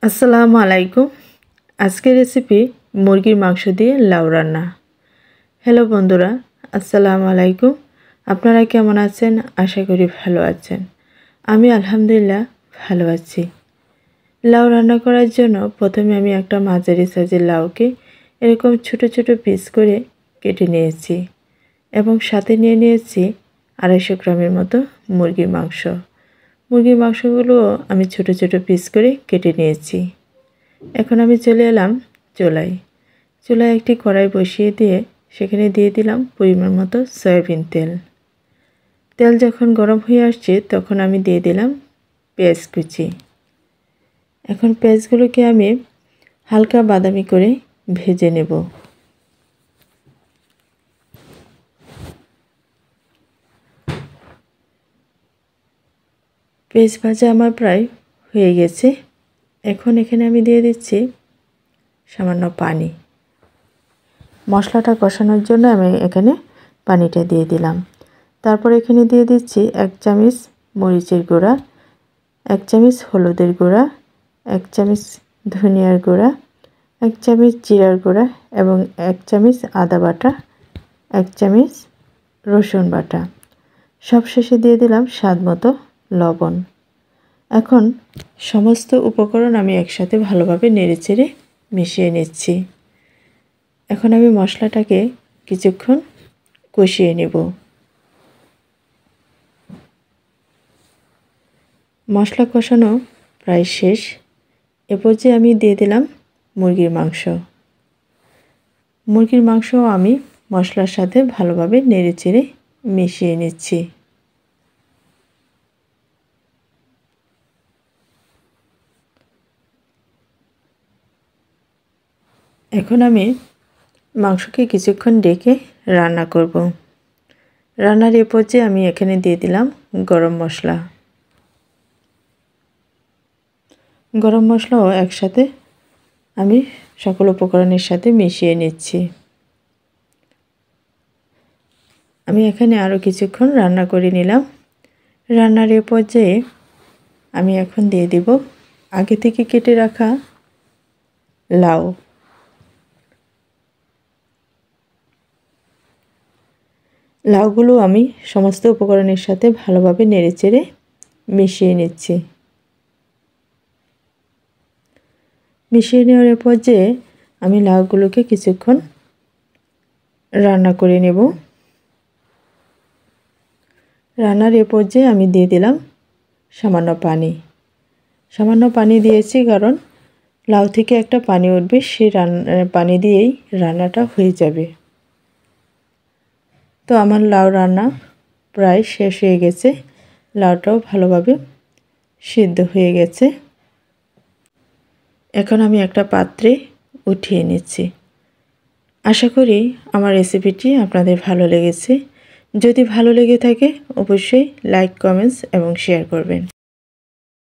আসসালামু আলাইকুম। আজকের রেসিপি মুরগির মাংস দিয়ে লাউ রান্না। হ্যালো বন্ধুরা, আসসালামু আলাইকুম। আপনারা কেমন আছেন? আশা করি ভালো আছেন। আমি আলহামদুলিল্লাহ ভালো আছি। লাউ রান্না করার জন্য প্রথমে আমি একটা মাঝারি সাইজের লাউকে এরকম ছোট ছোট পিস করে কেটে নিয়েছি এবং সাথে নিয়ে নিয়েছি 250 গ্রামের মতো মুরগির মাংস। মুরগির মাংসগুলো আমি ছোট ছোট পিস করে কেটে নিয়েছি। এখন আমি চলে এলাম চুলায় একটি কড়াই বসিয়ে দিয়ে সেখানে দিয়ে দিলাম পরিমাণ মতো সয়াবিন তেল। তেল যখন গরম হয়ে আসছে তখন আমি দিয়ে দিলাম পেঁয়াজ কুচি। এখন পেঁয়াজগুলোকে আমি হালকা বাদামি করে ভেজে নেব। পেঁয়াজ ভাজা আমার প্রায় হয়ে গেছে। এখন এখানে আমি দিয়ে দিচ্ছি সামান্য পানি। মশলাটা কষানোর জন্য আমি এখানে পানিটা দিয়ে দিলাম। তারপর এখানে দিয়ে দিচ্ছি 1 চামচ মরিচের গুঁড়া, 1 চামচ হলুদের গুঁড়া, 1 চামচ ধনিয়ার গুঁড়া, 1 চামচ জিরার গুঁড়া এবং 1 চামচ আদা বাটা, 1 চামচ রসুন বাটা। সবশেষে দিয়ে দিলাম স্বাদ মতো লবণ। এখন সমস্ত উপকরণ আমি একসাথে ভালোভাবে নেড়েচেড়ে মিশিয়ে নিচ্ছি। এখন আমি মশলাটাকে কিছুক্ষণ কষিয়ে নেব। মশলা কষানো প্রায় শেষ। এ পর্যায়ে আমি দিয়ে দিলাম মুরগির মাংস। মুরগির মাংসও আমি মশলার সাথে ভালোভাবে নেড়েচেড়ে মিশিয়ে নিচ্ছি। এখন আমি মাংসকে কিছুক্ষণ ডেকে রান্না করব। রান্নার এ পর্যায়ে আমি এখানে দিয়ে দিলাম গরম মশলা। গরম মশলাও একসাথে আমি সকল উপকরণের সাথে মিশিয়ে নিচ্ছি। আমি এখানে আরও কিছুক্ষণ রান্না করে নিলাম। রান্নার এ পর্যায়ে আমি এখন দিয়ে দিব আগে থেকে কেটে রাখা লাউ। লাউগুলো আমি সমস্ত উপকরণের সাথে ভালোভাবে নেড়েচেড়ে মিশিয়ে নিচ্ছি। মিশিয়ে নেওয়ার পর্যায়ে আমি লাউগুলোকে কিছুক্ষণ রান্না করে নেব। রান্নার এ পর্যায়ে আমি দিয়ে দিলাম সামান্য পানি দিয়েছি কারণ লাউ থেকে একটা পানি উঠবে, সেই পানি দিয়েই রান্নাটা হয়ে যাবে। তো আমার লাউ রান্না প্রায় শেষ হয়ে গেছে। লাউটাও ভালোভাবে সিদ্ধ হয়ে গেছে। এখন আমি একটা পাত্রে উঠিয়ে নিচ্ছি। আশা করি আমার রেসিপিটি আপনাদের ভালো লেগেছে। যদি ভালো লেগে থাকে অবশ্যই লাইক, কমেন্টস এবং শেয়ার করবেন।